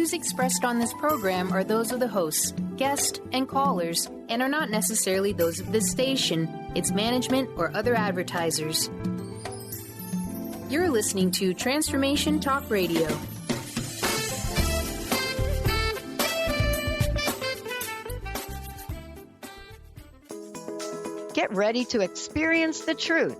views expressed on this program are those of the hosts, guests, and callers, and are not necessarily those of this station, its management, or other advertisers. You're listening to Transformation Talk Radio. Get ready to experience the truth.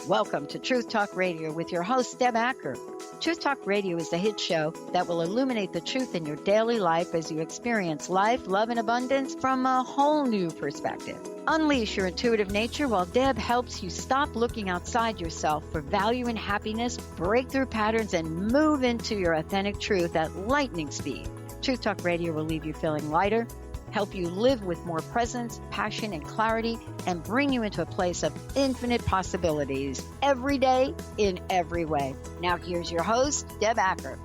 Welcome to Truth Talk Radio with your host, Deb Acker. Truth Talk Radio is the hit show that will illuminate the truth in your daily life as you experience life, love, and abundance from a whole new perspective. Unleash your intuitive nature while Deb helps you stop looking outside yourself for value and happiness, break through patterns, and move into your authentic truth at lightning speed. Truth Talk Radio will leave you feeling lighter, help you live with more presence, passion, and clarity, and bring you into a place of infinite possibilities every day in every way. Now here's your host, Deb Acker.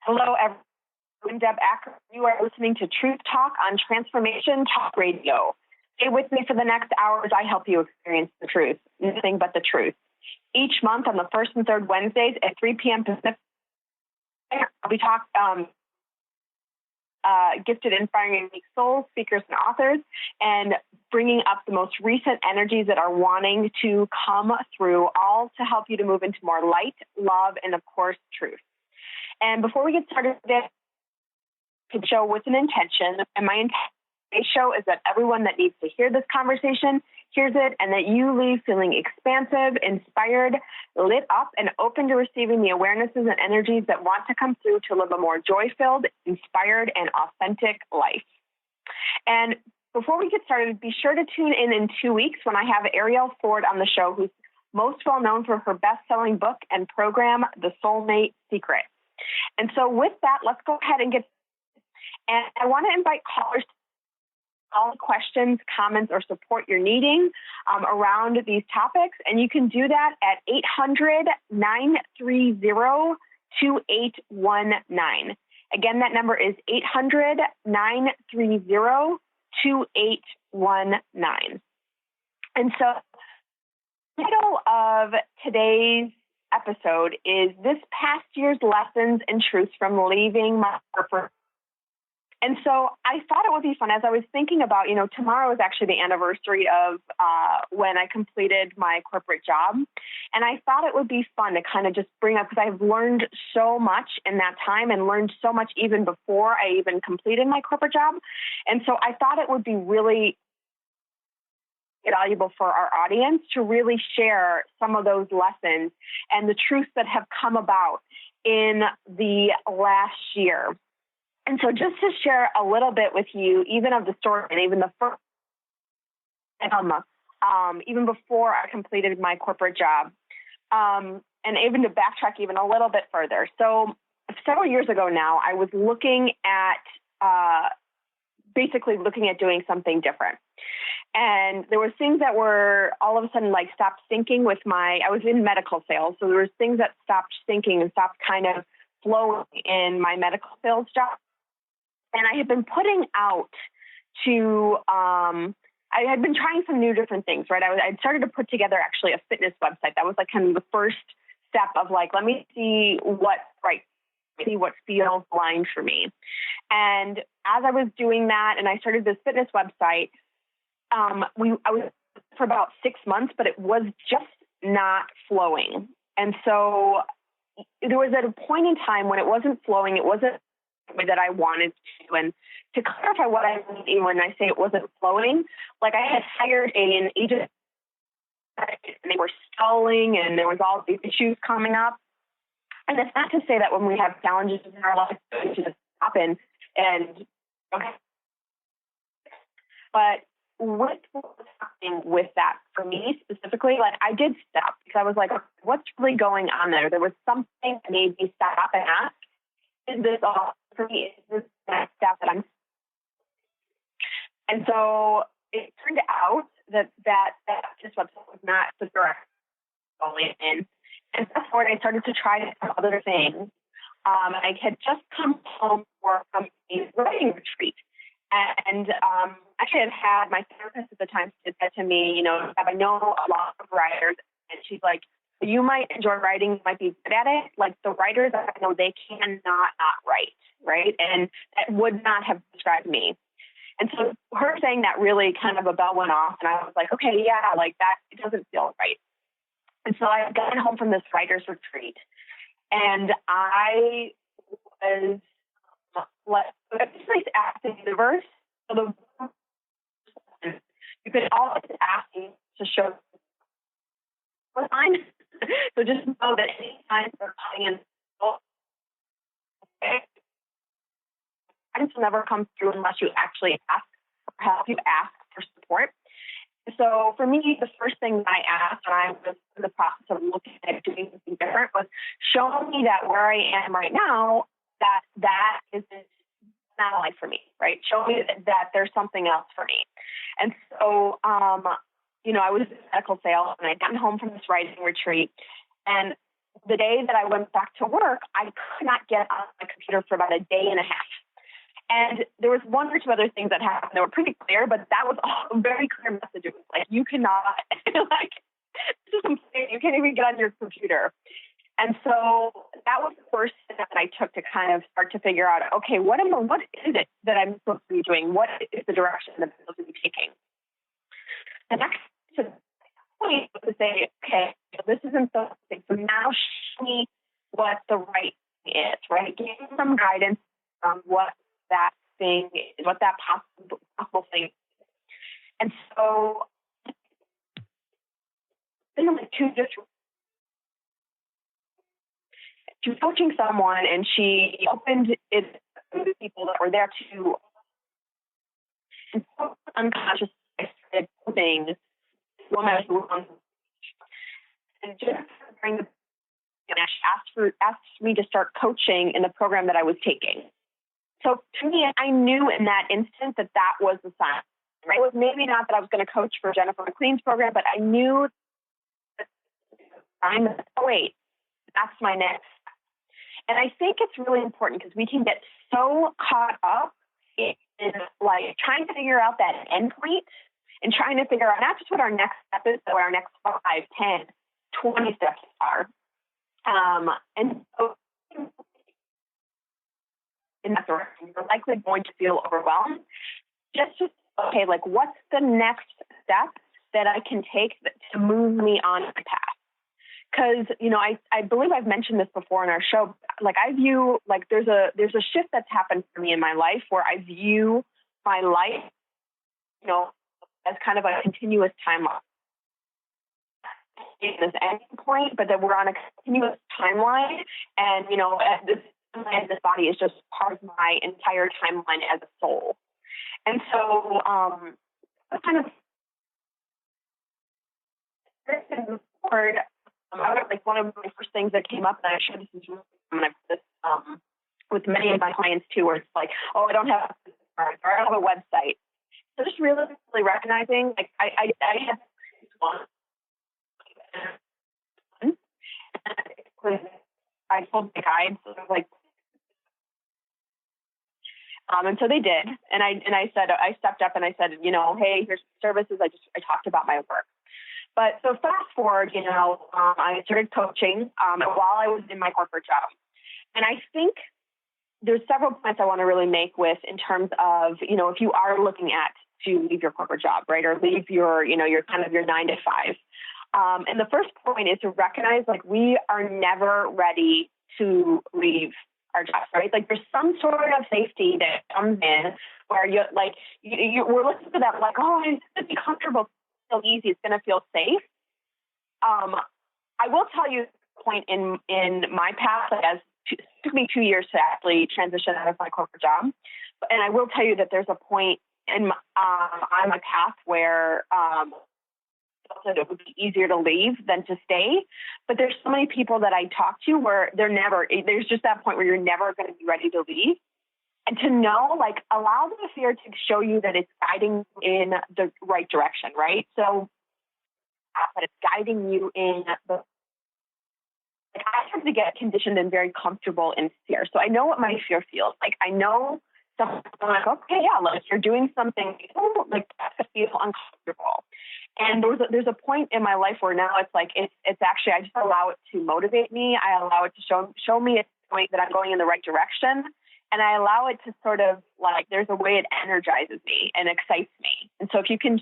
Hello, everyone. I'm Deb Acker. You are listening to Truth Talk on Transformation Talk Radio. Stay with me for the next hour as I help you experience the truth, nothing but the truth. Each month on the first and third Wednesdays at 3 p.m. Pacific, we talk gifted, inspiring, and unique souls, speakers, and authors, and bringing up the most recent energies that are wanting to come through, all to help you to move into more light, love, and, of course, truth. And before we get started today, the show with an intention, and my intention today's show is that everyone that needs to hear this conversation hears it, and that you leave feeling expansive, inspired, lit up, and open to receiving the awarenesses and energies that want to come through to live a more joy-filled, inspired, and authentic life. And before we get started, be sure to tune in 2 weeks when I have Ariel Ford on the show, who's most well known for her best-selling book and program, The Soulmate Secret. And so with that, let's go ahead and get. And I want to invite callers to all questions, comments, or support you're needing around these topics. And you can do that at 800-930-2819. Again, that number is 800-930-2819. And so the title of today's episode is This Past Year's Lessons and Truths from Leaving My Corporate. And so I thought it would be fun as I was thinking about, tomorrow is actually the anniversary of when I completed my corporate job. And I thought it would be fun to kind of just bring up, because I've learned so much in that time and learned so much even before I even completed my corporate job. And so I thought it would be really valuable for our audience to really share some of those lessons and the truths that have come about in the last year. And so just to share a little bit with you, even of the story and even the first, even before I completed my corporate job, and even to backtrack even a little bit further. So several years ago now, I was looking at basically looking at doing something different. And there were things that were all of a sudden stopped syncing with I was in medical sales. So there was things that stopped syncing and stopped kind of flowing in my medical sales job. And I had been putting out to, I had been trying some new different things, right? I'd started to put together actually a fitness website. That was kind of the first step of let me see what feels aligned for me. And as I was doing that and I started this fitness website, I was for about 6 months, but it was just not flowing. And so there was at a point in time when it wasn't flowing, it wasn't the way that I wanted to. And to clarify what I mean when I say it wasn't flowing, I had hired an agent and they were stalling and there was all these issues coming up. And it's not to say that when we have challenges in our life, it should just happen. But what was happening with that for me specifically, I did stop because I was what's really going on there? There was something that made me stop and ask, is this all for me? Is this the next step that I'm? And so it turned out that this website was not the direct going in. And fast forward, I started to try some other things. I had just come home from a writing retreat. And actually, I've had my therapist at the time said to me, I know a lot of writers, and she's like, you might enjoy writing, you might be good at it. Like the writers I know, they cannot not write, right? And that would not have described me. And so her saying that really kind of a bell went off, and I was like, okay, yeah, like that, it doesn't feel right. And so I got home from this writer's retreat, and I was basically asking the universe. So you could always ask me to show what sign. So just know that any signs are coming in, guidance will never come through unless you actually ask for help. You ask for support. So for me, the first thing that I asked when I was in the process of looking at doing something different was show me that where I am right now, that isn't not a life for me, right? Show me that there's something else for me. And so, I was in medical sales, and I'd gotten home from this writing retreat. And the day that I went back to work, I could not get on my computer for about a day and a half. And there was one or two other things that happened that were pretty clear, but that was all very clear messages. Like, you cannot, you can't even get on your computer. And so that was the first step that I took to kind of start to figure out, okay, what is it that I'm supposed to be doing? What is the direction that I'm supposed to be taking? The next point was to say, okay, this isn't the thing. So now show me what the right thing is, right? Give me some guidance on what that thing is, what that possible thing is. And so then I'm like she was coaching someone, and she opened it to the people that were there too. And so unconsciously, I started coaching this woman who was on, and just during the, she asked me to start coaching in the program that I was taking. So to me, I knew in that instant that was the sign. Right? It was maybe not that I was going to coach for Jennifer McLean's program, but I knew that that's my next. And I think it's really important because we can get so caught up in like trying to figure out that endpoint and trying to figure out not just what our next step is, but what our next 5, 10, 20 steps are. And so in that direction, you're likely going to feel overwhelmed. Okay, like what's the next step that I can take to move me on my path? Because, I believe I've mentioned this before in our show. Like I view, like there's a shift that's happened for me in my life where I view my life, as kind of a continuous timeline. In this ending point, but that we're on a continuous timeline, and this body is just part of my entire timeline as a soul. And so, kind of forward. Like one of my first things that came up, and I'm sure this is really common, I've this with many of my clients too, where it's like, oh, I don't have a website. So just really recognizing, like I had one. I told the guides, so I was like, and so they did, and I said, I stepped up and I said, hey, here's services. I talked about my work. But so fast forward, I started coaching while I was in my corporate job. And I think there's several points I want to really make with in terms of, if you are looking to leave your corporate job, right, or leave your, your kind of your 9 to 5. And the first point is to recognize, like, we are never ready to leave our jobs, right? Like there's some sort of safety that comes in where we're looking for that, like, oh, it's going to be comfortable. So easy, it's going to feel safe. I will tell you the point in my path, it took me 2 years to actually transition out of my corporate job. And I will tell you that there's a point on my path where it would be easier to leave than to stay. But there's so many people that I talk to where there's just that point where you're never going to be ready to leave. And to know, like, allow the fear to show you that it's guiding in the right direction, right? So that it's guiding you in I have to get conditioned and very comfortable in fear. So I know what my fear feels like. I know stuff. I'm like, okay, yeah, like you're doing something like that feels uncomfortable. And there's a point in my life where now it's like it's actually, I just allow it to motivate me. I allow it to show me a point that I'm going in the right direction. And I allow it to sort of like, there's a way it energizes me and excites me. And so if you can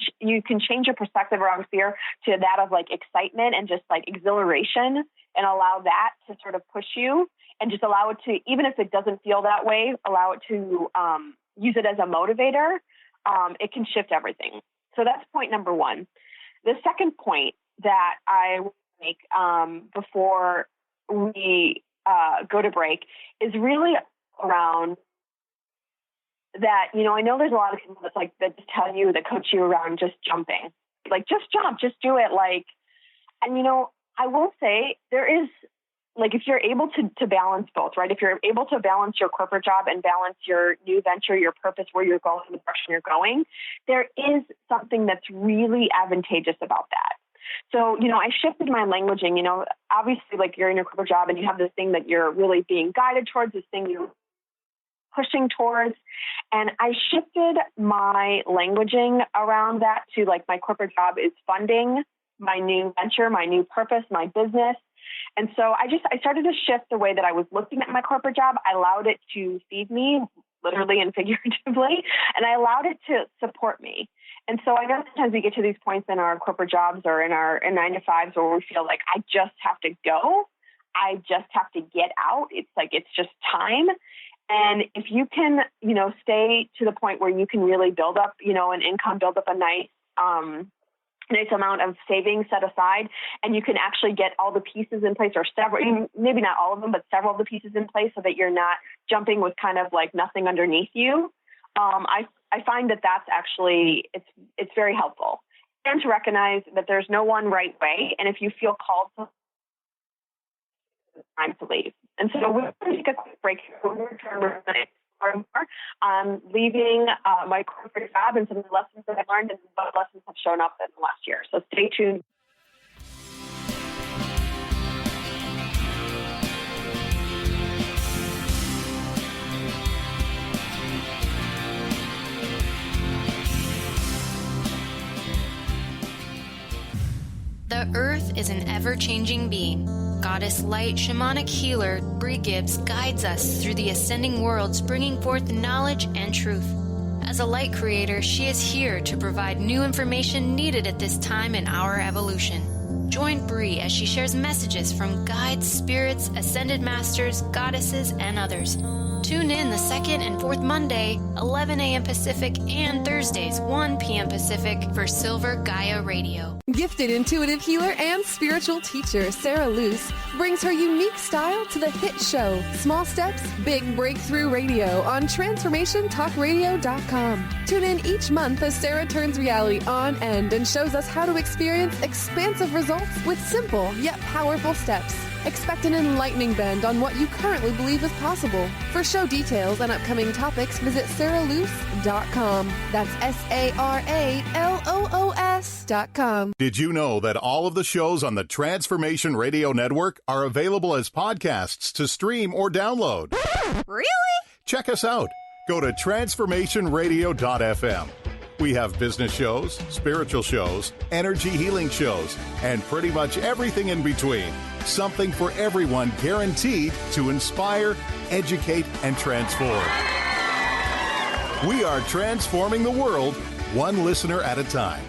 change your perspective around fear to that of like excitement and just like exhilaration, and allow that to sort of push you, and just allow it to, even if it doesn't feel that way, allow it to use it as a motivator, it can shift everything. So that's point number one. The second point that I will make before we go to break is really around that, I know there's a lot of people that just tell you, that coach you around just jumping, like just jump, just do it. Like, and I will say there is, like, if you're able to balance both, right? If you're able to balance your corporate job and balance your new venture, your purpose, where you're going, the direction you're going, there is something that's really advantageous about that. So, I shifted my languaging, obviously, like, you're in your corporate job and you have this thing that you're really being guided towards, this thing you're pushing towards. And I shifted my languaging around that to, like, my corporate job is funding my new venture, my new purpose, my business. And so I started to shift the way that I was looking at my corporate job. I allowed it to feed me, literally and figuratively, and I allowed it to support me. And so I know sometimes we get to these points in our corporate jobs or in 9-to-5s where we feel like I just have to go. I just have to get out. It's like, it's just time. And if you can, stay to the point where you can really build up, an income, build up a nice amount of savings set aside, and you can actually get all the pieces in place, or several, maybe not all of them, but several of the pieces in place, so that you're not jumping with kind of like nothing underneath you. I find that that's actually, it's very helpful. And to recognize that there's no one right way. And if you feel called to, it's time to leave. And so we're going to take a quick break here. We're going to return on leaving my corporate job and some of the lessons that I've learned and what lessons have shown up in the last year. So stay tuned. The Earth is an ever-changing being. Goddess Light Shamanic Healer Bree Gibbs guides us through the ascending worlds, bringing forth knowledge and truth. As a light creator, she is here to provide new information needed at this time in our evolution. Join Bree as she shares messages from guides, spirits, ascended masters, goddesses, and others. Tune in the second and fourth Monday, 11 a.m. Pacific, and Thursdays, 1 p.m. Pacific for Silver Gaia Radio. Gifted intuitive healer and spiritual teacher Sarah Luce brings her unique style to the hit show Small Steps, Big Breakthrough Radio on TransformationTalkRadio.com. Tune in each month as Sarah turns reality on end and shows us how to experience expansive results with simple yet powerful steps. Expect an enlightening bend on what you currently believe is possible. For show details and upcoming topics, visit sarahluce.com. That's SARALOOS.com. Did you know that all of the shows on the Transformation Radio Network are available as podcasts to stream or download? Really? Check us out. Go to transformationradio.fm. We have business shows, spiritual shows, energy healing shows, and pretty much everything in between. Something for everyone, guaranteed to inspire, educate, and transform. We are transforming the world, one listener at a time.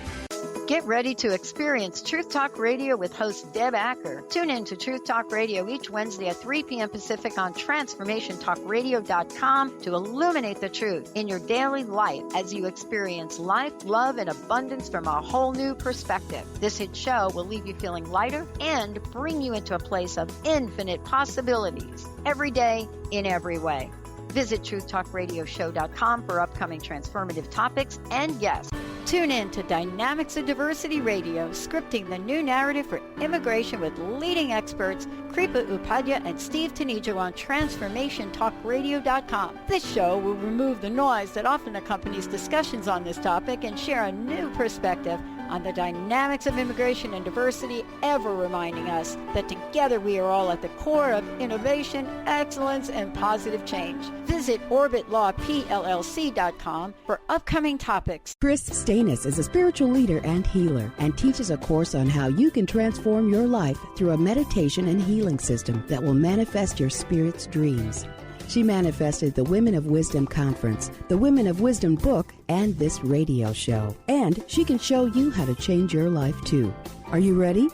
Get ready to experience Truth Talk Radio with host Deb Acker. Tune in to Truth Talk Radio each Wednesday at 3 p.m. Pacific on TransformationTalkRadio.com to illuminate the truth in your daily life as you experience life, love, and abundance from a whole new perspective. This hit show will leave you feeling lighter and bring you into a place of infinite possibilities every day in every way. Visit truth-talk-radio-show.com for upcoming transformative topics and guests. Tune in to Dynamics of Diversity Radio, scripting the new narrative for immigration with leading experts Kripa Upadhyaya and Steve Tanijo on TransformationTalkRadio.com. This show will remove the noise that often accompanies discussions on this topic and share a new perspective on the dynamics of immigration and diversity, ever reminding us that together we are all at the core of innovation, excellence, and positive change. Visit orbitlawpllc.com for upcoming topics. Chris Stanis is a spiritual leader and healer and teaches a course on how you can transform your life through a meditation and healing system that will manifest your spirit's dreams. She manifested the Women of Wisdom Conference, the Women of Wisdom book, and this radio show. And she can show you how to change your life too. Are you ready?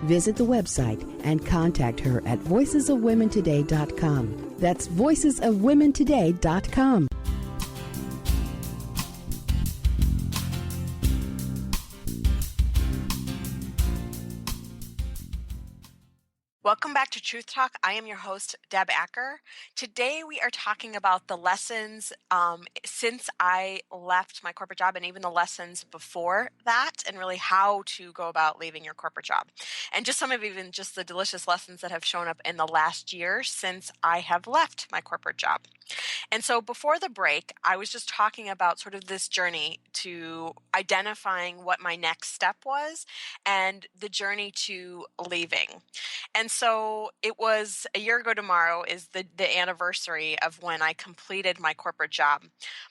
Visit the website and contact her at voicesofwomentoday.com. That's voicesofwomentoday.com. Welcome back to Truth Talk. I am your host, Deb Acker. Today we are talking about the lessons since I left my corporate job and even the lessons before that, and really how to go about leaving your corporate job. And just some of even just the delicious lessons that have shown up in the last year since I have left my corporate job. And so before the break, I was just talking about sort of this journey to identifying what my next step was and the journey to leaving. And so it was a year ago tomorrow is the anniversary of when I completed my corporate job.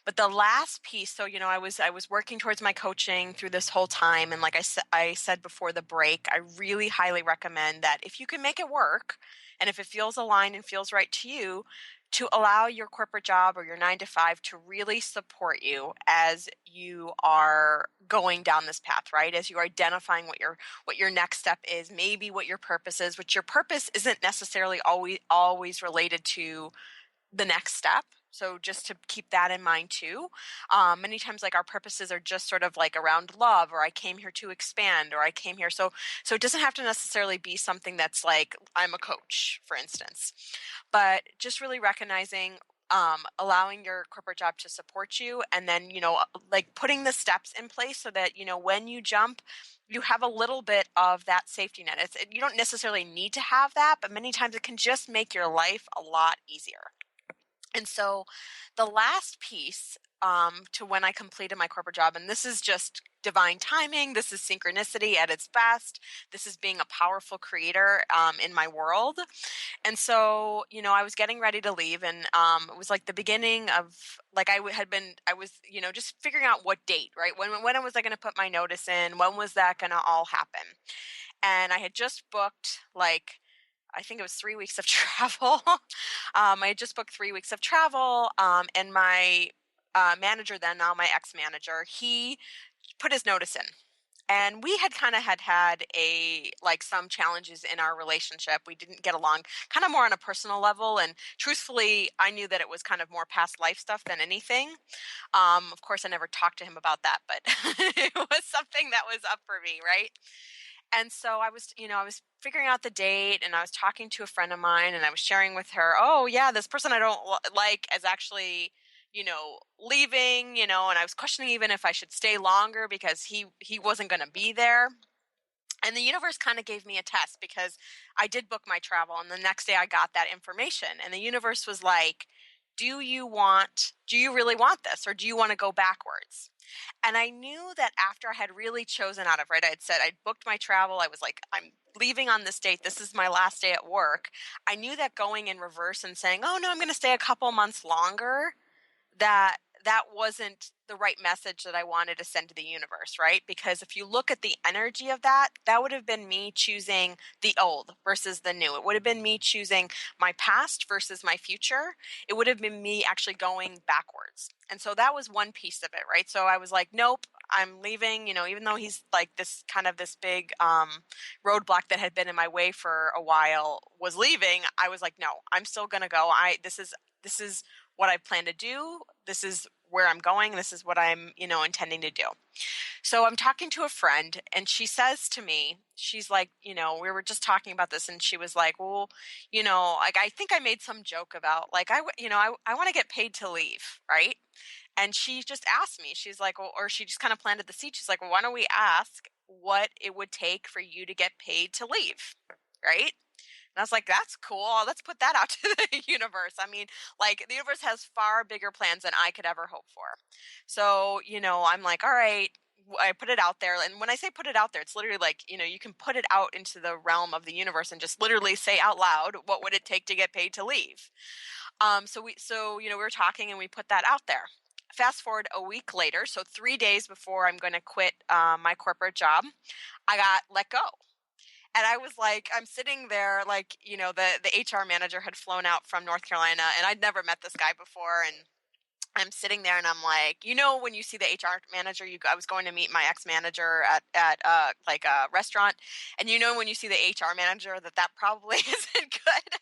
But the last piece, so, I was working towards my coaching through this whole time. And like I said before the break, I really highly recommend that if you can make it work and if it feels aligned and feels right to you, to allow your corporate job or your 9-to-5 to really support you as you are going down this path, right? As you're identifying what your next step is, maybe what your purpose is, which your purpose isn't necessarily always related to the next step. So just to keep that in mind too. Many times like our purposes are just sort of like around love, or I came here to expand, or I came here. So it doesn't have to necessarily be something that's like, I'm a coach, for instance, but just really recognizing, allowing your corporate job to support you. And then, like putting the steps in place so that, when you jump, you have a little bit of that safety net. You don't necessarily need to have that, but many times it can just make your life a lot easier. And so the last piece to when I completed my corporate job, and this is just divine timing, this is synchronicity at its best, this is being a powerful creator in my world. And so, I was getting ready to leave, and it was like the beginning of, like I was, just figuring out what date, right? When was I going to put my notice in? When was that going to all happen? And I had just booked I think it was 3 weeks of travel. I had just booked 3 weeks of travel, and my manager then, now my ex-manager, he put his notice in. And we had kind of had some challenges in our relationship. We didn't get along kind of more on a personal level. And truthfully, I knew that it was kind of more past life stuff than anything. Of course, I never talked to him about that, but it was something that was up for me, right? And so I was figuring out the date, and I was talking to a friend of mine, and I was sharing with her, oh yeah, this person I don't like is actually, leaving, and I was questioning even if I should stay longer because he wasn't going to be there. And the universe kind of gave me a test because I did book my travel, and the next day I got that information, and the universe was like, do you really want this, or do you want to go backwards? And I knew that after I had really chosen out of, right, I'd said I'd booked my travel. I was like, I'm leaving on this date. This is my last day at work. I knew that going in reverse and saying, oh no, I'm going to stay a couple months longer, that wasn't the right message that I wanted to send to the universe, right? Because if you look at the energy of that would have been me choosing the old versus the new. It would have been me choosing my past versus my future. It would have been me actually going backwards. And so that was one piece of it, right? So I was like, nope, I'm leaving, even though he's like this big roadblock that had been in my way for a while was leaving. I was like, no, I'm still going to go. This is what I plan to do. This is where I'm going. This is what I'm, intending to do. So I'm talking to a friend, and she says to me, she's like, we were just talking about this, and she was like, well, I think I made some joke about I want to get paid to leave. Right. And she just asked me, she's like, well, or she just kind of planted the seed. She's like, well, why don't we ask what it would take for you to get paid to leave? Right. And I was like, that's cool. Let's put that out to the universe. I mean, the universe has far bigger plans than I could ever hope for. So, I'm like, all right, I put it out there. And when I say put it out there, it's literally like, you can put it out into the realm of the universe and just literally say out loud, what would it take to get paid to leave? So we were talking and we put that out there. Fast forward a week later, so 3 days before I'm going to quit my corporate job, I got let go. And I was like, I'm sitting there like, the HR manager had flown out from North Carolina and I'd never met this guy before. And I'm sitting there and I'm like, when you see the HR manager, I was going to meet my ex-manager at like a restaurant. And when you see the HR manager, that probably isn't good.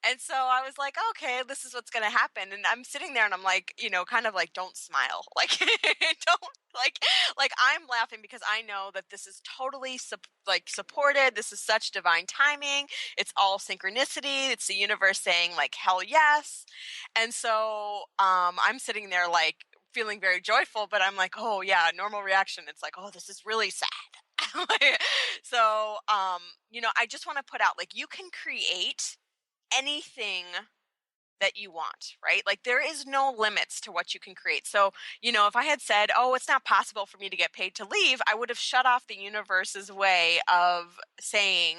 And so I was like, okay, this is what's going to happen. And I'm sitting there and I'm like, kind of like, don't smile. Like, don't like I'm laughing because I know that this is totally supported. This is such divine timing. It's all synchronicity. It's the universe saying like, hell yes. And so I'm sitting there like feeling very joyful, but I'm like, oh yeah, normal reaction. It's like, oh, this is really sad. So, I just want to put out like, you can create anything that you want, right? Like there is no limits to what you can create. So, if I had said, oh, it's not possible for me to get paid to leave, I would have shut off the universe's way of saying,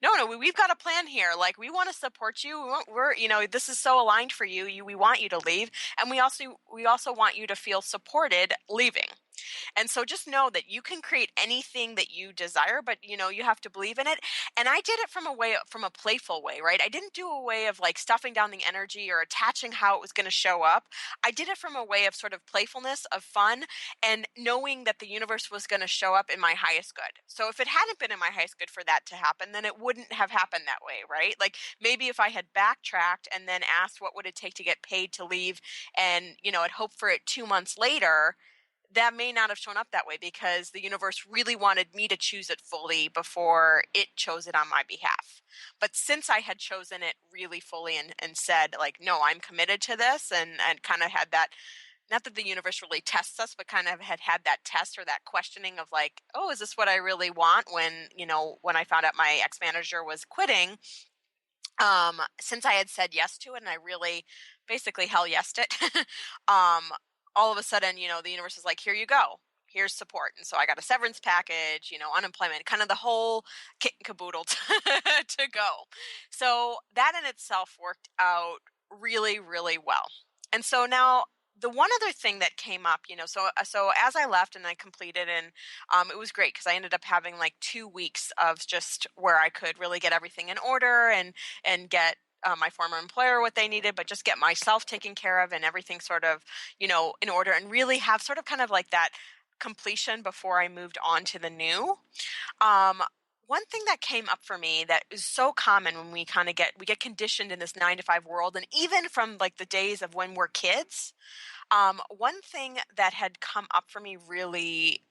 no, we've got a plan here. Like we want to support you. We're, this is so aligned for you. We want you to leave. And we also want you to feel supported leaving. And so just know that you can create anything that you desire, but you have to believe in it. And I did it from a playful way, right? I didn't do a way of like stuffing down the energy or attaching how it was going to show up. I did it from a way of sort of playfulness, of fun, and knowing that the universe was going to show up in my highest good. So if it hadn't been in my highest good for that to happen, then it wouldn't have happened that way, right? Like maybe if I had backtracked and then asked what would it take to get paid to leave and, I'd hoped for it 2 months later, that may not have shown up that way because the universe really wanted me to choose it fully before it chose it on my behalf. But since I had chosen it really fully and said like, no, I'm committed to this and kind of had that, not that the universe really tests us, but kind of had that test or that questioning of like, oh, is this what I really want? When I found out my ex-manager was quitting, since I had said yes to it and I really basically hell yesed it, all of a sudden, the universe is like, here you go. Here's support. And so I got a severance package, unemployment, kind of the whole kit and caboodle to go. So that in itself worked out really, really well. And so now the one other thing that came up, so as I left and I completed and it was great because I ended up having like 2 weeks of just where I could really get everything in order and get my former employer what they needed, but just get myself taken care of and everything sort of, in order and really have sort of kind of like that completion before I moved on to the new. One thing that came up for me that is so common when we get conditioned in this 9-to-5 world, and even from like the days of when we're kids, one thing that had come up for me really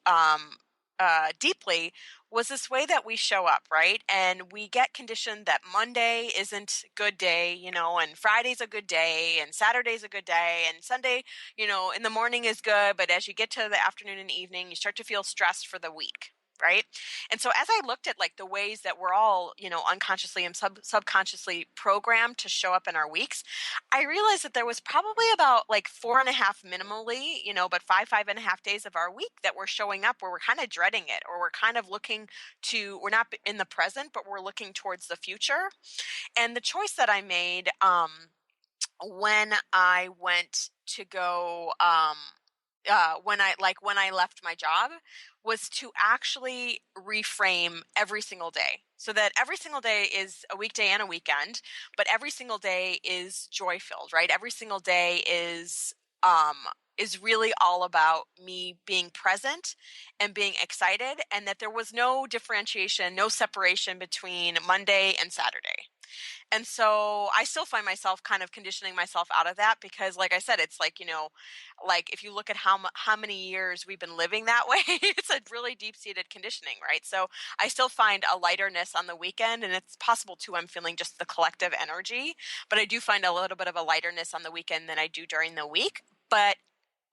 deeply was this way that we show up, right? And we get conditioned that Monday isn't a good day, and Friday's a good day, and Saturday's a good day, and Sunday, in the morning is good, but as you get to the afternoon and evening, you start to feel stressed for the week. Right. And so as I looked at like the ways that we're all, unconsciously and subconsciously programmed to show up in our weeks, I realized that there was probably about like 4.5 minimally, but 5.5 days of our week that we're showing up where we're kind of dreading it, or we're kind of we're not in the present, but we're looking towards the future. And the choice that I made when I went to go, when I left my job, was to actually reframe every single day, so that every single day is a weekday and a weekend, but every single day is joy filled, right? Every single day is really all about me being present and being excited, and that there was no differentiation, no separation between Monday and Saturday. And so I still find myself kind of conditioning myself out of that because, like I said, it's like, like if you look at how many years we've been living that way, it's a really deep-seated conditioning, right? So I still find a lighterness on the weekend, and it's possible too I'm feeling just the collective energy, but I do find a little bit of a lighterness on the weekend than I do during the week. But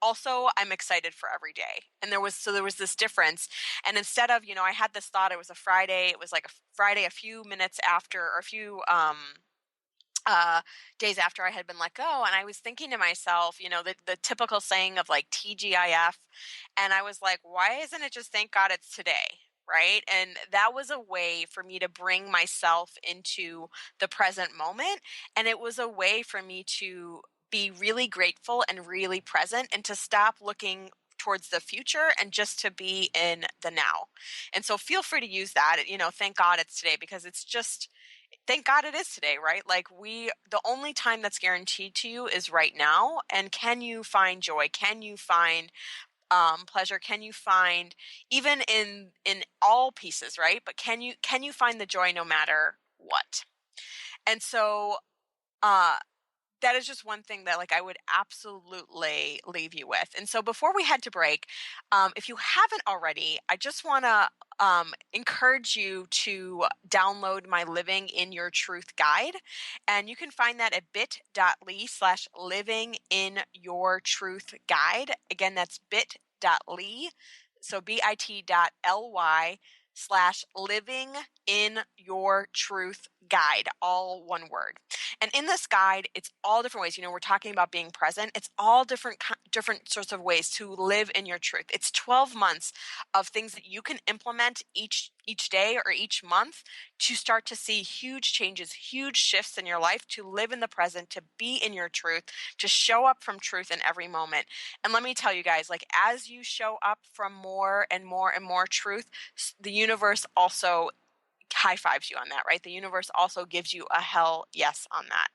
also, I'm excited for every day. And there was this difference. And instead of, I had this thought, it was a Friday, it was like a Friday, a few minutes after, or a few days after I had been let go. And I was thinking to myself, the typical saying of like TGIF. And I was like, why isn't it just thank God it's today? Right. And that was a way for me to bring myself into the present moment. And it was a way for me to be really grateful and really present and to stop looking towards the future and just to be in the now. And so feel free to use that, thank God it's today, because it's just, thank God it is today, right? Like the only time that's guaranteed to you is right now. And can you find joy? Can you find pleasure? Can you find, even in all pieces, right? But can you find the joy no matter what? And so, that is just one thing that like I would absolutely leave you with. And so before we head to break, if you haven't already, I just want to encourage you to download my Living in Your Truth guide. And you can find that at bit.ly/living in your truth guide. Again, that's bit.ly. So bit.ly/living in your truth guide, all one word. And in this guide, it's all different ways. We're talking about being present. It's all different sorts of ways to live in your truth. It's 12 months of things that you can implement each day or each month to start to see huge changes, huge shifts in your life, to live in the present, to be in your truth, to show up from truth in every moment. And let me tell you guys, like as you show up from more and more and more truth, the universe also high fives you on that, right? The universe also gives you a hell yes on that.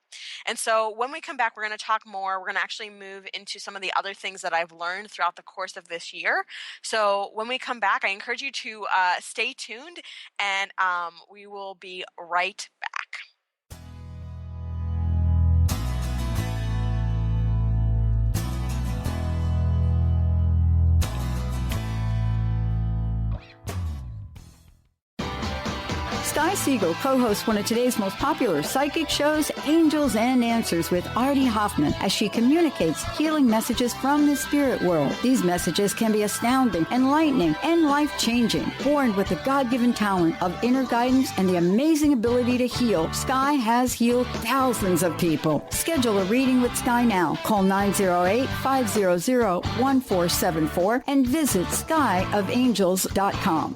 And so when we come back, we're going to talk more. We're going to actually move into some of the other things that I've learned throughout the course of this year. So when we come back, I encourage you to stay tuned, and we will be right back. Sky Siegel co-hosts one of today's most popular psychic shows, Angels and Answers with Artie Hoffman, as she communicates healing messages from the spirit world. These messages can be astounding, enlightening, and life-changing. Born with the God-given talent of inner guidance and the amazing ability to heal, Sky has healed thousands of people. Schedule a reading with Sky now. Call 908-500-1474 and visit skyofangels.com.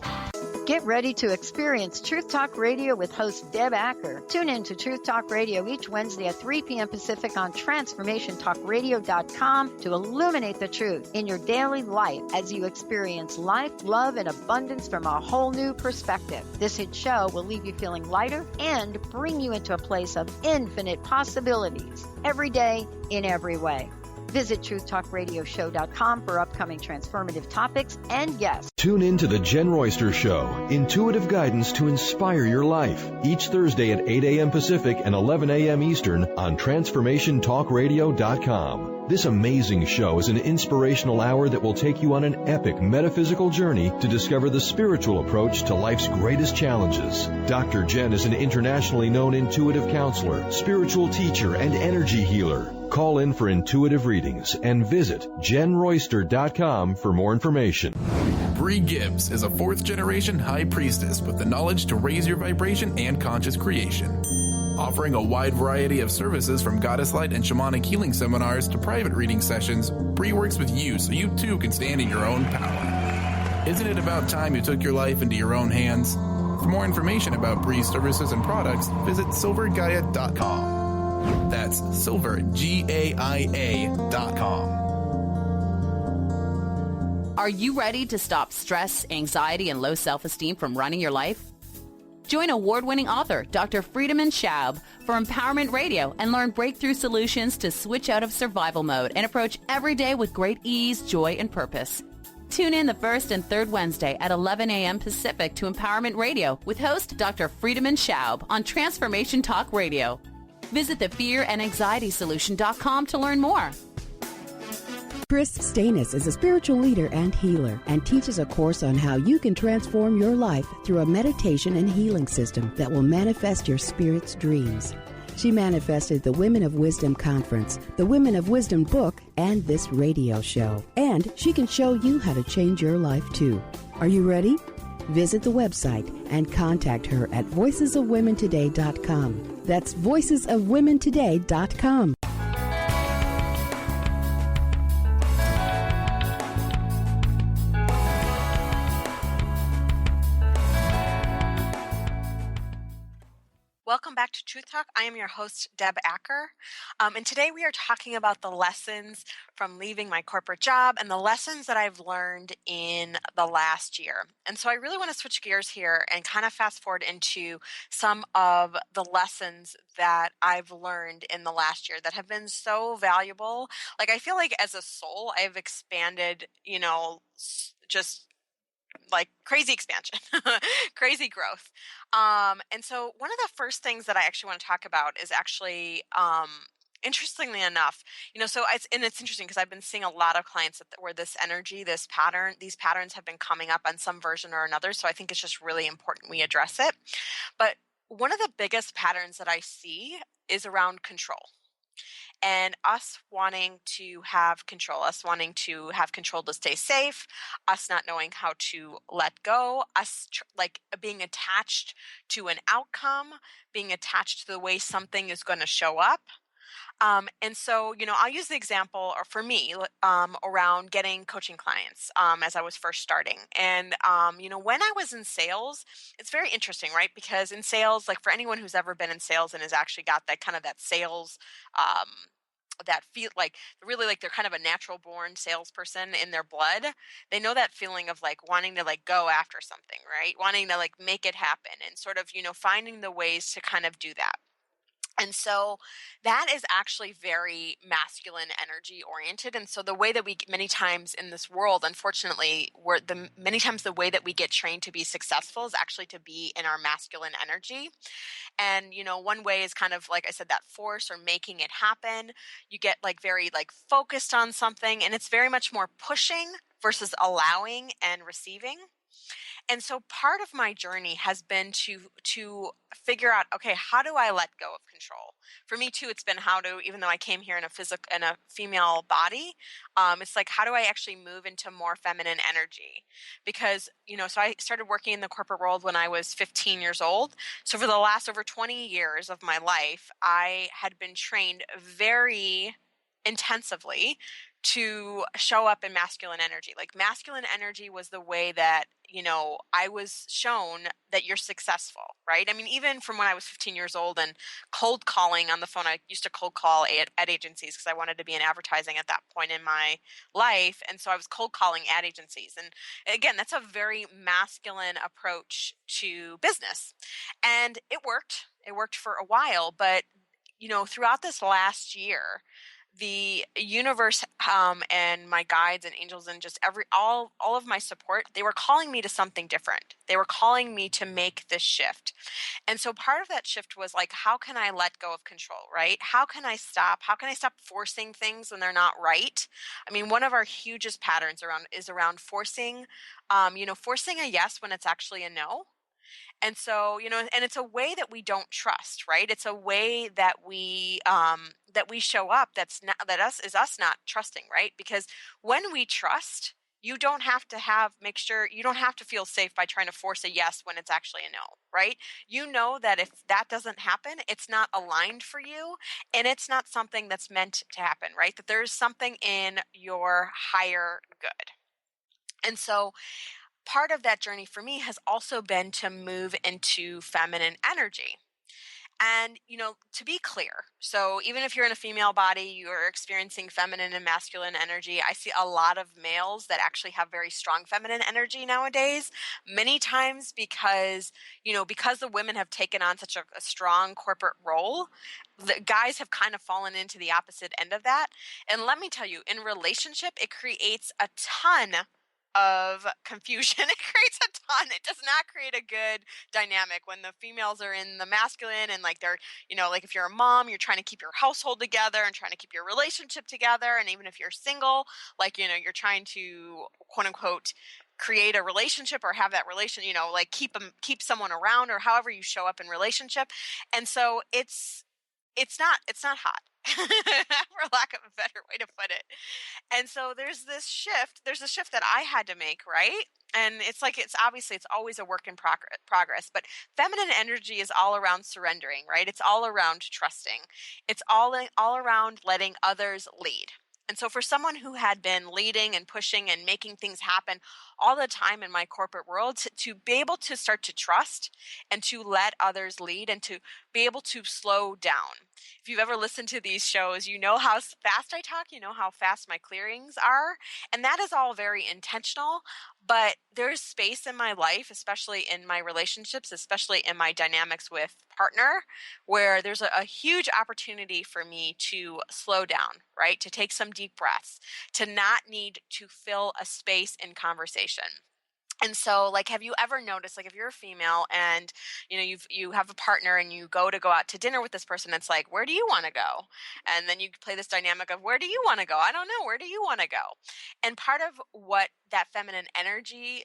Get ready to experience Truth Talk Radio with host Deb Acker. Tune in to Truth Talk Radio each Wednesday at 3 p.m. Pacific on transformationtalkradio.com to illuminate the truth in your daily life as you experience life, love, and abundance from a whole new perspective. This hit show will leave you feeling lighter and bring you into a place of infinite possibilities every day in every way. Visit truth-talk-radio-show.com for upcoming transformative topics and guests. Tune in to The Jen Royster Show, intuitive guidance to inspire your life, each Thursday at 8 a.m. Pacific and 11 a.m. Eastern on transformationtalkradio.com. This amazing show is an inspirational hour that will take you on an epic metaphysical journey to discover the spiritual approach to life's greatest challenges. Dr. Jen is an internationally known intuitive counselor, spiritual teacher, and energy healer. Call in for intuitive readings and visit jenroyster.com for more information. Bree Gibbs is a fourth-generation high priestess with the knowledge to raise your vibration and conscious creation. Offering a wide variety of services from goddess light and shamanic healing seminars to private reading sessions, Bree works with you so you too can stand in your own power. Isn't it about time you took your life into your own hands? For more information about Bree's services and products, visit silvergaia.com. That's silvergaia.com. Are you ready to stop stress, anxiety, and low self-esteem from running your life? Join award-winning author Dr. Friedemann Schaub for Empowerment Radio and learn breakthrough solutions to switch out of survival mode and approach every day with great ease, joy, and purpose. Tune in the first and third Wednesday at 11 a.m. Pacific to Empowerment Radio with host Dr. Friedemann Schaub on Transformation Talk Radio. Visit thefearandanxietysolution.com to learn more. Chris Stanis is a spiritual leader and healer and teaches a course on how you can transform your life through a meditation and healing system that will manifest your spirit's dreams. She manifested the Women of Wisdom Conference, the Women of Wisdom book, and this radio show. And she can show you how to change your life too. Are you ready? Visit the website and contact her at voicesofwomentoday.com. That's voicesofwomentoday.com. Welcome back to Truth Talk. I am your host, Deb Acker. And today we are talking about the lessons from leaving my corporate job and the lessons that I've learned in the last year. And so I really want to switch gears here and kind of fast forward into some of the lessons that I've learned in the last year that have been so valuable. Like, I feel like as a soul, I've expanded, just like crazy expansion, crazy growth. And so one of the first things that I actually want to talk about is actually, interestingly enough, so it's interesting because I've been seeing a lot of clients where this energy, these patterns have been coming up on some version or another. So I think it's just really important we address it. But one of the biggest patterns that I see is around control. And us wanting to have control to stay safe, us not knowing how to let go, us being attached to an outcome, being attached to the way something is going to show up. And so, I'll use the example, or for me, around getting coaching clients as I was first starting. And, when I was in sales, it's very interesting, right? Because in sales, like for anyone who's ever been in sales and has actually got that kind of that sales, that feel like really like they're kind of a natural born salesperson in their blood. They know that feeling of like wanting to like go after something, right? Wanting to like make it happen and sort of, finding the ways to kind of do that. And so that is actually very masculine energy oriented. And so the way that we many times in this world, unfortunately, many times the way that we get trained to be successful is actually to be in our masculine energy. And, one way is kind of, like I said, that force or making it happen. You get like very like focused on something, and it's very much more pushing versus allowing and receiving. And so part of my journey has been to figure out, okay, how do I let go of control? For me too, it's been even though I came here in a female body, it's like, how do I actually move into more feminine energy? Because, so I started working in the corporate world when I was 15 years old. So for the last over 20 years of my life, I had been trained very intensively to show up in masculine energy. Like masculine energy was the way that, I was shown that you're successful, right? I mean, even from when I was 15 years old and cold calling on the phone, I used to cold call ad agencies because I wanted to be in advertising at that point in my life. And so I was cold calling ad agencies. And again, that's a very masculine approach to business. And it worked. It worked for a while, but throughout this last year, the universe and my guides and angels and just all of my support, they were calling me to something different. They were calling me to make this shift. And so part of that shift was like, how can I let go of control, right? How can I stop forcing things when they're not right? I mean, one of our hugest patterns is around forcing, forcing a yes when it's actually a no. And so, and it's a way that we don't trust, right? It's a way that we show up that's not us not trusting, right? Because when we trust, you don't have to feel safe by trying to force a yes when it's actually a no, right? You know that if that doesn't happen, it's not aligned for you and it's not something that's meant to happen, right? That there's something in your higher good. And so part of that journey for me has also been to move into feminine energy. And, to be clear, so even if you're in a female body, you're experiencing feminine and masculine energy. I see a lot of males that actually have very strong feminine energy nowadays, many times because the women have taken on such a strong corporate role, the guys have kind of fallen into the opposite end of that. And let me tell you, in relationship, it creates a ton of confusion. It creates a ton. It does not create a good dynamic when the females are in the masculine and like they're, like if you're a mom, you're trying to keep your household together and trying to keep your relationship together. And even if you're single, like, you're trying to quote unquote create a relationship or have that relation, like keep someone around or however you show up in relationship. And so it's it's not hot, for lack of a better way to put it. And so there's a shift that I had to make, right? And it's like, it's obviously, it's always a work in progress, but feminine energy is all around surrendering, right? It's all around trusting. It's all around letting others lead. And so for someone who had been leading and pushing and making things happen all the time in my corporate world, to be able to start to trust and to let others lead and to be able to slow down. If you've ever listened to these shows, you know how fast I talk, you know how fast my clearings are. And that is all very intentional. But there's space in my life, especially in my relationships, especially in my dynamics with partner, where there's a huge opportunity for me to slow down, right? To take some deep breaths, to not need to fill a space in conversation. And so, like, have you ever noticed, like, if you're a female and, you know, you have a partner and you go out to dinner with this person, it's like, where do you want to go? And then you play this dynamic of, where do you want to go? I don't know. Where do you want to go? And part of what that feminine energy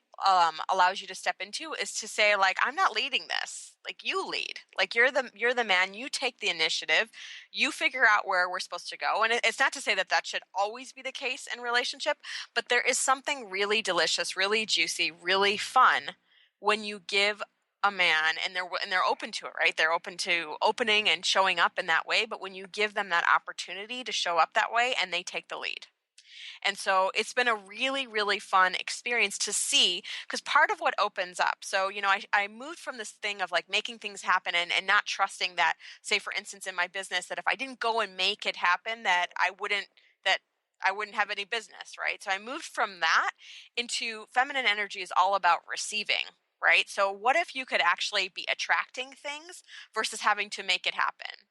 allows you to step into is to say, like, I'm not leading this. Like, you lead. Like, you're the man. You take the initiative. You figure out where we're supposed to go. And it's not to say that should always be the case in relationship, but there is something really delicious, really juicy, really fun when you give a man, and they're open to it, right? They're open to opening and showing up in that way. But when you give them that opportunity to show up that way, and they take the lead. And so it's been a really, really fun experience to see, because part of what opens up. So, you know, I moved from this thing of like making things happen and not trusting that, say, for instance, in my business, that if I didn't go and make it happen, that I wouldn't have any business, right? So I moved from that into feminine energy is all about receiving, right? So what if you could actually be attracting things versus having to make it happen?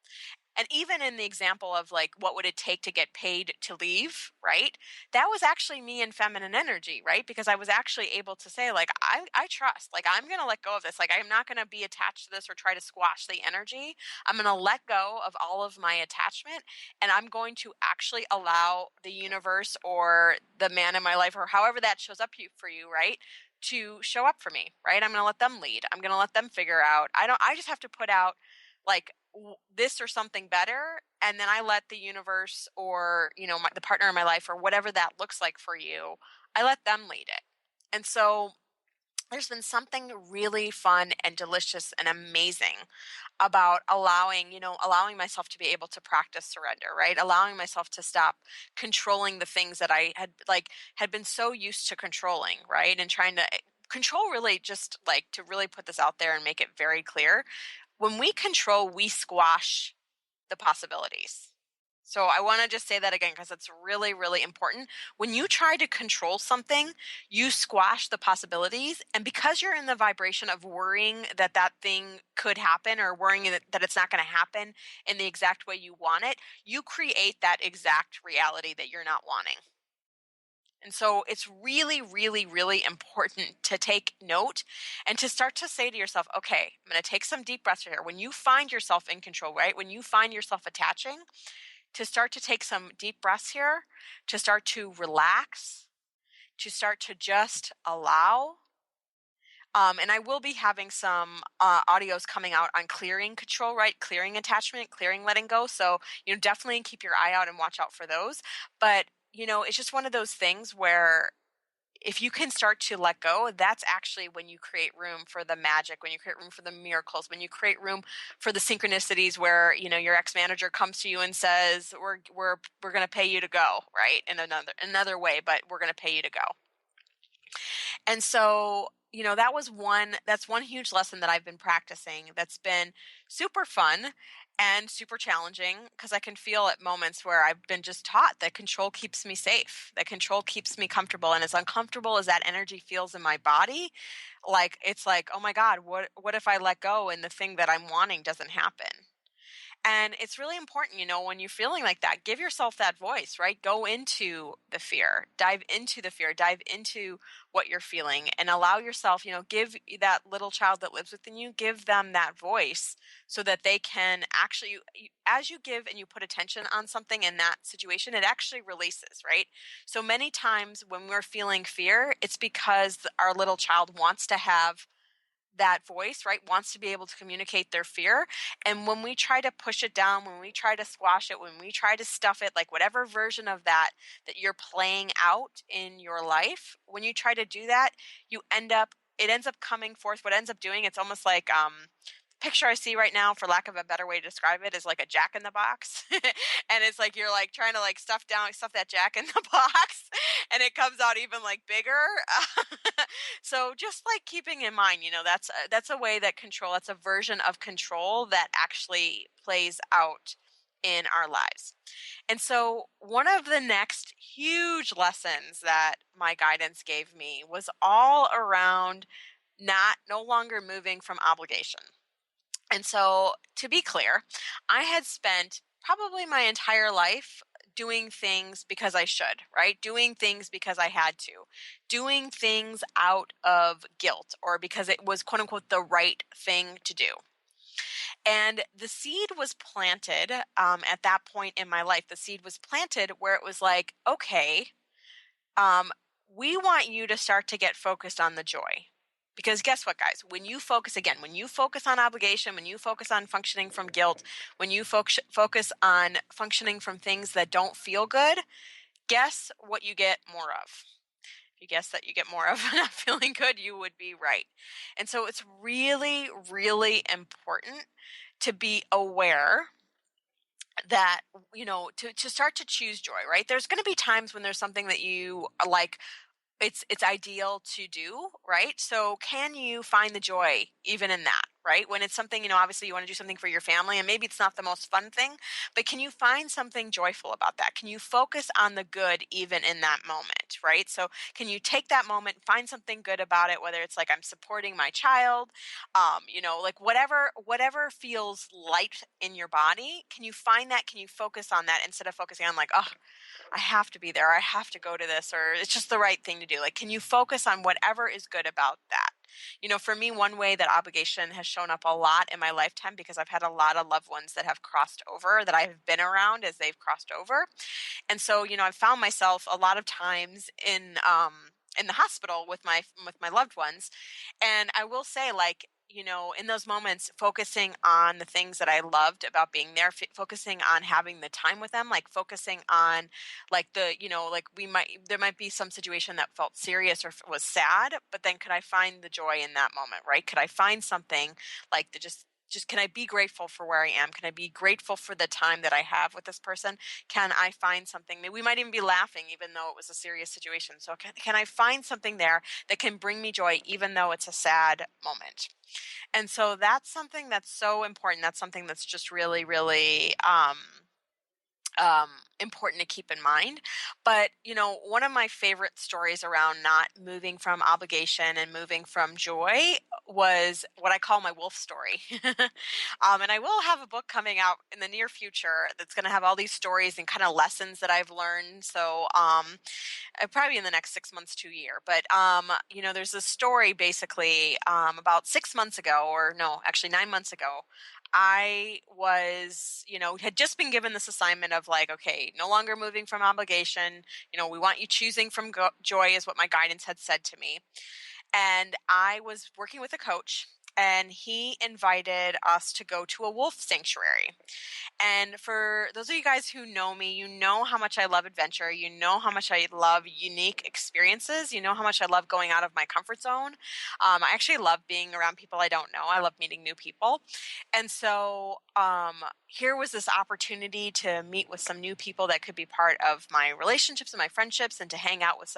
And even in the example of like, what would it take to get paid to leave, right? That was actually me in feminine energy, right? Because I was actually able to say, like, I trust, like, I'm going to let go of this. Like, I'm not going to be attached to this or try to squash the energy. I'm going to let go of all of my attachment, and I'm going to actually allow the universe or the man in my life, or however that shows up for you, right? To show up for me, right? I'm going to let them lead. I'm going to let them figure out. I just have to put out like this or something better, and then I let the universe or, you know, the partner in my life or whatever that looks like for you, I let them lead it. And so there's been something really fun and delicious and amazing about allowing myself to be able to practice surrender, right? Allowing myself to stop controlling the things that I had been so used to controlling, right? And trying to control, really, just like, to really put this out there and make it very clear. When we control, we squash the possibilities. So I want to just say that again, because it's really, really important. When you try to control something, you squash the possibilities. And because you're in the vibration of worrying that thing could happen, or worrying that it's not going to happen in the exact way you want it, you create that exact reality that you're not wanting. And so it's really, really, really important to take note and to start to say to yourself, okay, I'm going to take some deep breaths here. When you find yourself in control, right? When you find yourself attaching, to start to take some deep breaths here, to start to relax, to start to just allow. And I will be having some audios coming out on clearing control, right? Clearing attachment, clearing letting go. So, you know, definitely keep your eye out and watch out for those. But, you know, it's just one of those things where if you can start to let go, that's actually when you create room for the magic, when you create room for the miracles, when you create room for the synchronicities where, you know, your ex-manager comes to you and says, we're going to pay you to go, right? In another way, but we're going to pay you to go. And so, you know, that's one huge lesson that I've been practicing that's been super fun and super challenging, because I can feel at moments where I've been just taught that control keeps me safe, that control keeps me comfortable. And as uncomfortable as that energy feels in my body, like, it's like, oh my God, what if I let go and the thing that I'm wanting doesn't happen? And it's really important, you know, when you're feeling like that, give yourself that voice, right? Go into the fear, dive into what you're feeling, and allow yourself, you know, give that little child that lives within you, give them that voice so that they can actually, as you give and you put attention on something in that situation, it actually releases, right? So many times when we're feeling fear, it's because our little child wants to have that voice, right, wants to be able to communicate their fear. And when we try to push it down, when we try to squash it, when we try to stuff it, like whatever version of that you're playing out in your life, when you try to do that, it ends up coming forth. What ends up doing, it's almost like picture I see right now, for lack of a better way to describe it, is like a jack in the box. And it's like you're like trying to like stuff that jack in the box, and it comes out even like bigger. So just like keeping in mind, that's a way that that's a version of control that actually plays out in our lives. And so one of the next huge lessons that my guidance gave me was all around no longer moving from obligation. And so, to be clear, I had spent probably my entire life doing things because I should, right? Doing things because I had to, doing things out of guilt or because it was, quote unquote, the right thing to do. And the seed was planted at that point in my life. The seed was planted where it was like, okay, we want you to start to get focused on the joy. Because guess what, guys? When you focus on obligation, when you focus on functioning from guilt, when you focus on functioning from things that don't feel good, guess what you get more of? If you guess that you get more of not feeling good, you would be right. And so it's really, really important to be aware that, to start to choose joy, right? There's going to be times when there's something that you are like, it's ideal to do, right? So can you find the joy even in that, right? When it's something, obviously you want to do something for your family and maybe it's not the most fun thing, but can you find something joyful about that? Can you focus on the good even in that moment, right? So can you take that moment, find something good about it, whether it's like I'm supporting my child, like whatever feels light in your body, can you find that? Can you focus on that instead of focusing on like, oh, I have to be there, I have to go to this, or it's just the right thing to do. Like, can you focus on whatever is good about that? For me, one way that obligation has shown up a lot in my lifetime, because I've had a lot of loved ones that have crossed over, that I've been around as they've crossed over. And so, I've found myself a lot of times in the hospital with my loved ones. And I will say, like, in those moments, focusing on the things that I loved about being there, focusing on having the time with them, like focusing on like there might be some situation that felt serious or was sad, but then could I find the joy in that moment, right? Could I find something like just can I be grateful for where I am? Can I be grateful for the time that I have with this person? Can I find something? We might even be laughing even though it was a serious situation. So can I find something there that can bring me joy even though it's a sad moment? And so that's something that's so important. That's something that's just really, really important to keep in mind. But, one of my favorite stories around not moving from obligation and moving from joy was what I call my wolf story. And I will have a book coming out in the near future that's going to have all these stories and kind of lessons that I've learned. So probably in the next 6 months to a year. But, there's a story basically about 6 months ago, or no, actually 9 months ago. I was, had just been given this assignment of like, okay, no longer moving from obligation. We want you choosing from joy is what my guidance had said to me. And I was working with a coach, and he invited us to go to a wolf sanctuary. And for those of you guys who know me, you know how much I love adventure. You know how much I love unique experiences. You know how much I love going out of my comfort zone. I actually love being around people I don't know. I love meeting new people. And so here was this opportunity to meet with some new people that could be part of my relationships and my friendships, and to hang out with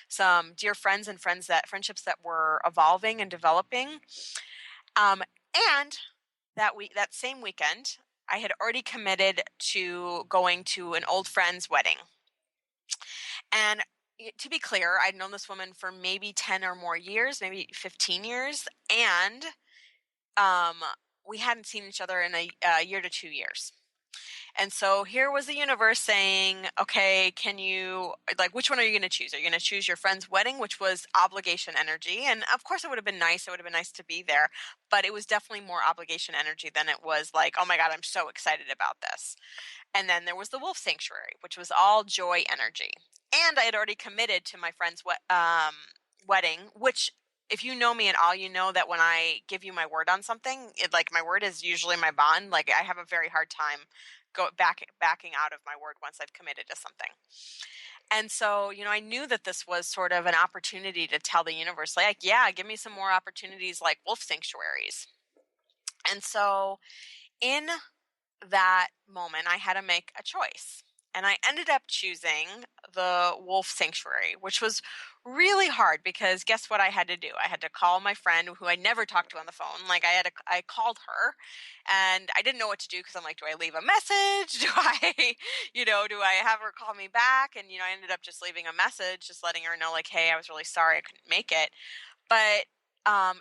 some dear friends and friendships that were evolving and developing. And that same weekend, I had already committed to going to an old friend's wedding. And to be clear, I'd known this woman for maybe 10 or more years, maybe 15 years. And we hadn't seen each other in a year to 2 years. And so here was the universe saying, okay, which one are you going to choose? Are you going to choose your friend's wedding, which was obligation energy? And of course it would have been nice. It would have been nice to be there, but it was definitely more obligation energy than it was like, oh my God, I'm so excited about this. And then there was the wolf sanctuary, which was all joy energy. And I had already committed to my friend's wedding, which if you know me at all, you know that when I give you my word on something, my word is usually my bond. Like, I have a very hard time backing out of my word once I've committed to something. And so, I knew that this was sort of an opportunity to tell the universe, like, yeah, give me some more opportunities like wolf sanctuaries. And so in that moment, I had to make a choice. And I ended up choosing the wolf sanctuary, which was really hard because guess what I had to do? I had to call my friend who I never talked to on the phone. Like, I called her and I didn't know what to do because I'm like, do I leave a message? Do I have her call me back? And, I ended up just leaving a message, just letting her know like, hey, I was really sorry I couldn't make it. But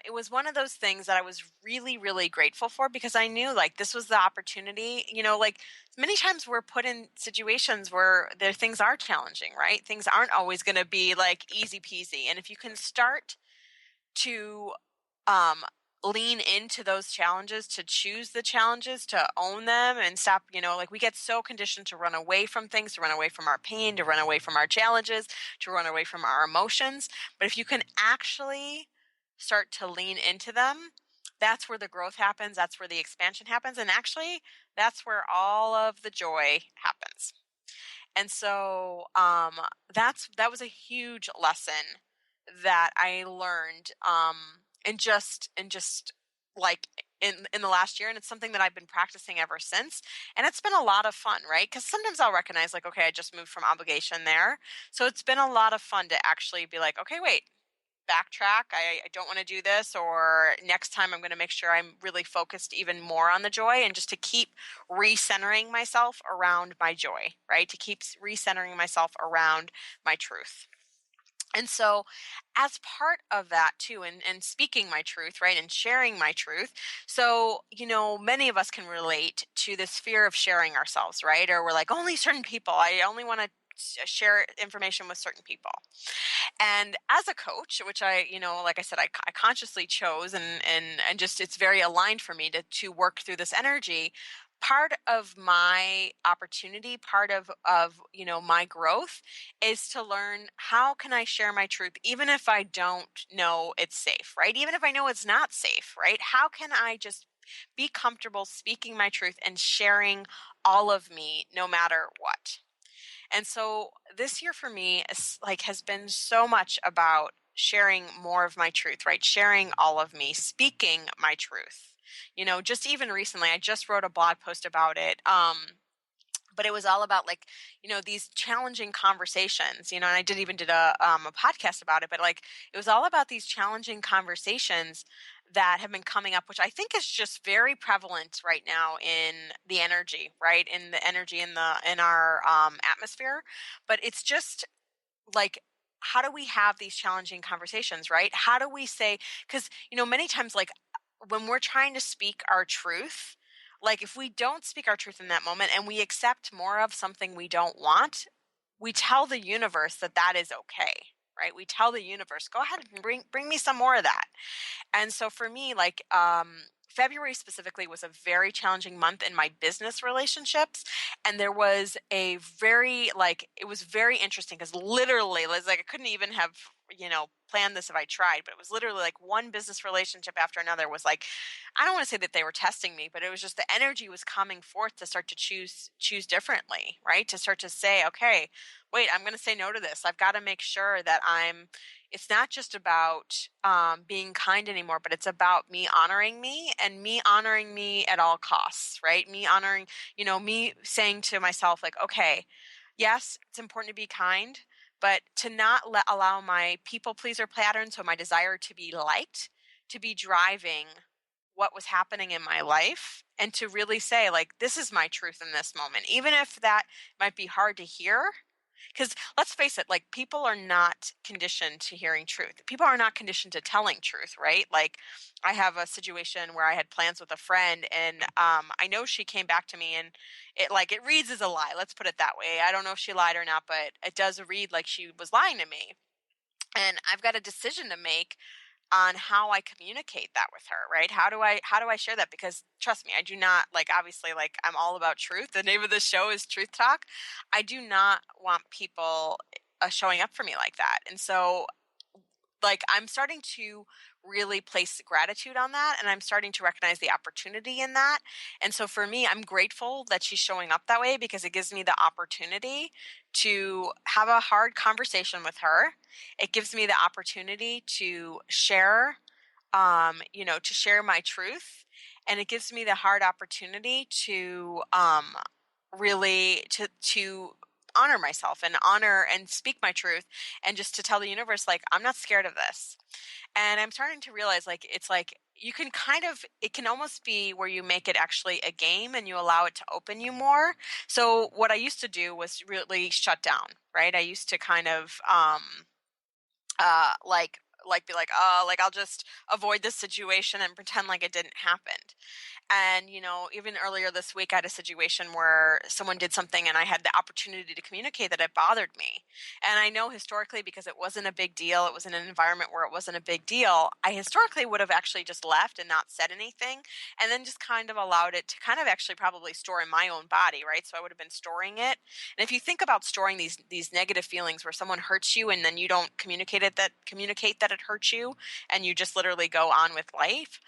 it was one of those things that I was really, really grateful for because I knew like this was the opportunity, like many times we're put in situations where things are challenging, right? Things aren't always going to be like easy peasy. And if you can start to lean into those challenges, to choose the challenges, to own them and stop, like we get so conditioned to run away from things, to run away from our pain, to run away from our challenges, to run away from our emotions. But if you can actually start to lean into them, that's where the growth happens. That's where the expansion happens. And actually, that's where all of the joy happens. And so that was a huge lesson that I learned in just like in the last year. And it's something that I've been practicing ever since. And it's been a lot of fun, right? Because sometimes I'll recognize like, okay, I just moved from obligation there. So it's been a lot of fun to actually be like, okay, wait, backtrack. I don't want to do this, or next time I'm going to make sure I'm really focused even more on the joy, and just to keep recentering myself around my joy, right? To keep recentering myself around my truth. And so as part of that too, and speaking my truth, right, and sharing my truth, so, many of us can relate to this fear of sharing ourselves, right? Or we're like, only certain people, I only want to share information with certain people. And as a coach, which I, like I said, I consciously chose and just, it's very aligned for me to work through this energy. Part of my opportunity, part of my growth is to learn, how can I share my truth even if I don't know it's safe, right? Even if I know it's not safe, right? How can I just be comfortable speaking my truth and sharing all of me no matter what? And so this year for me has been so much about sharing more of my truth, right? Sharing all of me, speaking my truth. Just even recently, I just wrote a blog post about it. But it was all about like, these challenging conversations, and I did a podcast about it, but like, it was all about these challenging conversations that have been coming up, which I think is just very prevalent right now in the energy, right? In the energy in our atmosphere. But it's just like, how do we have these challenging conversations, right? How do we say, because, many times, like when we're trying to speak our truth, like if we don't speak our truth in that moment and we accept more of something we don't want, we tell the universe that is okay, right? We tell the universe, go ahead and bring me some more of that. And so for me, like February specifically was a very challenging month in my business relationships. And there was it was very interesting because literally, it was like I couldn't even have, planned this if I tried, but it was literally like one business relationship after another was like, I don't want to say that they were testing me, but it was just the energy was coming forth to start to choose differently, right? To start to say, okay, wait, I'm going to say no to this. I've got to make sure that it's not just about being kind anymore, but it's about me honoring me and me honoring me at all costs, right? Me honoring, me saying to myself like, okay, yes, it's important to be kind, but to not allow my people pleaser pattern, so my desire to be liked, to be driving what was happening in my life, and to really say like, this is my truth in this moment, even if that might be hard to hear. Because let's face it, like people are not conditioned to hearing truth. People are not conditioned to telling truth, right? Like I have a situation where I had plans with a friend and I know she came back to me and it reads as a lie. Let's put it that way. I don't know if she lied or not, but it does read like she was lying to me. And I've got a decision to make on how I communicate that with her, right? How do I share that? Because trust me, I do not obviously I'm all about truth. The name of the show is Truth Talk. I do not want people showing up for me like that. And so like I'm starting to really place gratitude on that, and I'm starting to recognize the opportunity in that. And so for me, I'm grateful that she's showing up that way, because it gives me the opportunity to have a hard conversation with her. It gives me the opportunity to share, to share my truth. And it gives me the hard opportunity to really to honor myself and honor and speak my truth, and just to tell the universe, like, I'm not scared of this. And I'm starting to realize, like, it's like you can it can almost be where you make it actually a game and you allow it to open you more. So what I used to do was really shut down, right? I used to kind of like be like, oh, like I'll just avoid this situation and pretend like it didn't happen. And, even earlier this week, I had a situation where someone did something and I had the opportunity to communicate that it bothered me. And I know historically, because it wasn't a big deal, it was in an environment where it wasn't a big deal, I historically would have actually just left and not said anything, and then just kind of allowed it to kind of actually probably store in my own body, right? So I would have been storing it. And if you think about storing these negative feelings where someone hurts you and then you don't communicate that it hurts you, and you just literally go on with life.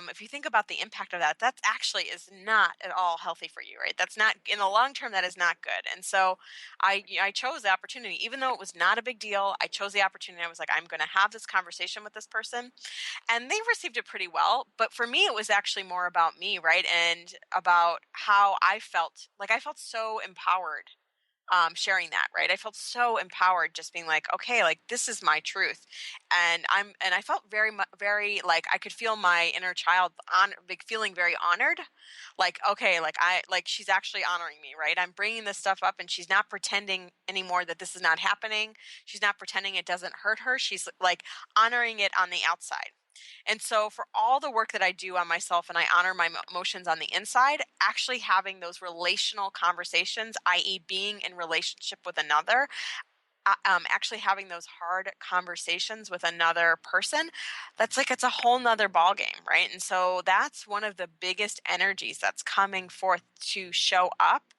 If you think about the impact of that actually is not at all healthy for you, right? That's not, in the long term, that is not good. And so I chose the opportunity, even though it was not a big deal. I chose the opportunity. I was like, I'm going to have this conversation with this person, and they received it pretty well. But for me, it was actually more about me, right? And about how I felt. Like, I felt so empowered sharing that, right? I felt so empowered just being like, okay, like, this is my truth. And I felt very, like, I could feel my inner child feeling very honored. Like, okay, like she's actually honoring me, right? I'm bringing this stuff up, and she's not pretending anymore that this is not happening. She's not pretending it doesn't hurt her. She's like honoring it on the outside. And so for all the work that I do on myself, and I honor my emotions on the inside, actually having those relational conversations, i.e. being in relationship with another, actually having those hard conversations with another person, that's like, it's a whole nother ballgame, right? And so that's one of the biggest energies that's coming forth to show up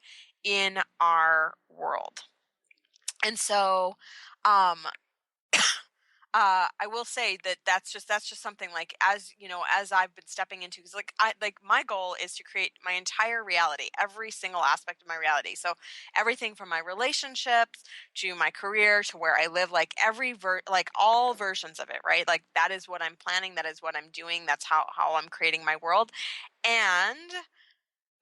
in our world. And so, I will say that's just something, like, as I've been stepping into, because my goal is to create my entire reality, every single aspect of my reality. So everything from my relationships to my career to where I live, like all versions of it, right? Like, that is what I'm planning. That is what I'm doing. That's how I'm creating my world. And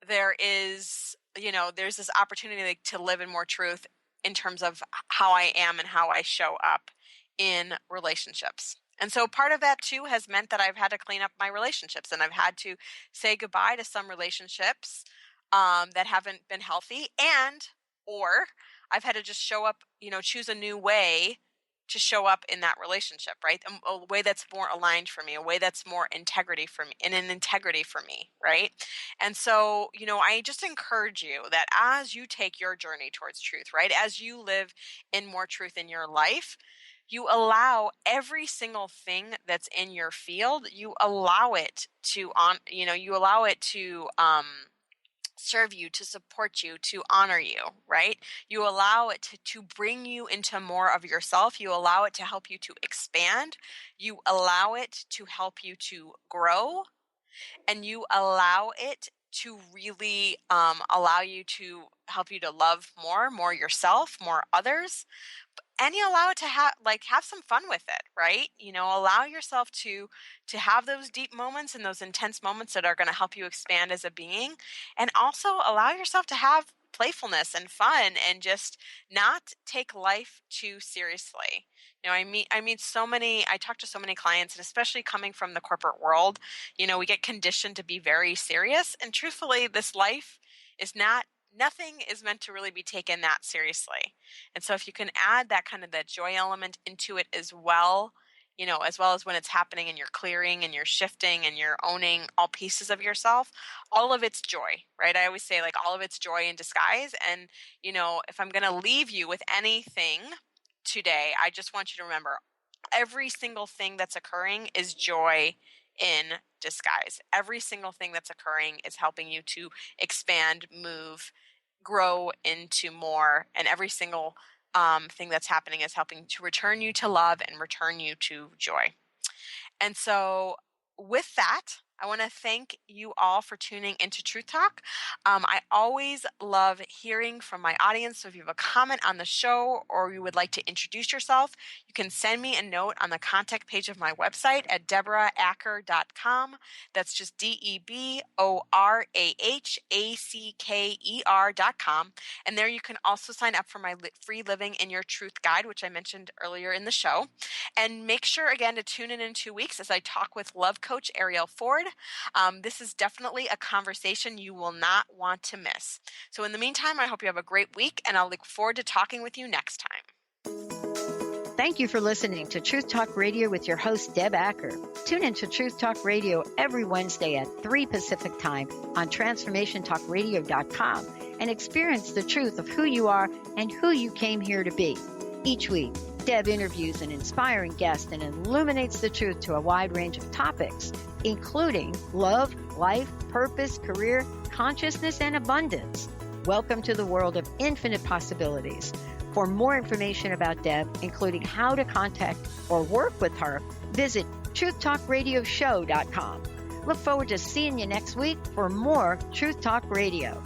there is, there's this opportunity, like, to live in more truth in terms of how I am and how I show up in relationships. And so part of that too has meant that I've had to clean up my relationships, and I've had to say goodbye to some relationships that haven't been healthy, or I've had to just show up, choose a new way to show up in that relationship, right? A way that's more aligned for me, a way that's more integrity for me, and an integrity for me, right? And so, I just encourage you that as you take your journey towards truth, right? As you live in more truth in your life, you allow every single thing that's in your field, you allow it to serve you, to support you, to honor you, right? You allow it to bring you into more of yourself. You allow it to help you to expand. You allow it to help you to grow, and you allow it to really allow you to help you to love more yourself, more others. And you allow it to have some fun with it, right? Allow yourself to have those deep moments and those intense moments that are going to help you expand as a being, and also allow yourself to have playfulness and fun, and just not take life too seriously. I talk to so many clients, and especially coming from the corporate world, we get conditioned to be very serious, and truthfully, this life is nothing is meant to really be taken that seriously. And so if you can add that kind of that joy element into it as well, as well as when it's happening and you're clearing and you're shifting and you're owning all pieces of yourself, all of it's joy, right? I always say, like, all of it's joy in disguise. And, if I'm going to leave you with anything today, I just want you to remember, every single thing that's occurring is joy in disguise. Every single thing that's occurring is helping you to expand, move, grow into more, and every single thing that's happening is helping to return you to love and return you to joy. And so with that, I want to thank you all for tuning into Truth Talk. I always love hearing from my audience. So if you have a comment on the show or you would like to introduce yourself, you can send me a note on the contact page of my website at deboraacker.com. That's just DeborahAcker.com. And there you can also sign up for my free Living in Your Truth guide, which I mentioned earlier in the show. And make sure, again, to tune in 2 weeks as I talk with love coach Ariel Ford. This is definitely a conversation you will not want to miss. So in the meantime, I hope you have a great week, and I'll look forward to talking with you next time. Thank you for listening to Truth Talk Radio with your host, Deb Acker. Tune into Truth Talk Radio every Wednesday at 3 Pacific Time on TransformationTalkRadio.com and experience the truth of who you are and who you came here to be. Each week, Deb interviews an inspiring guest and illuminates the truth to a wide range of topics, including love, life, purpose, career, consciousness, and abundance. Welcome to the world of infinite possibilities. For more information about Deb, including how to contact or work with her, visit truth-talk-radio-show.com. Look forward to seeing you next week for more Truth Talk Radio.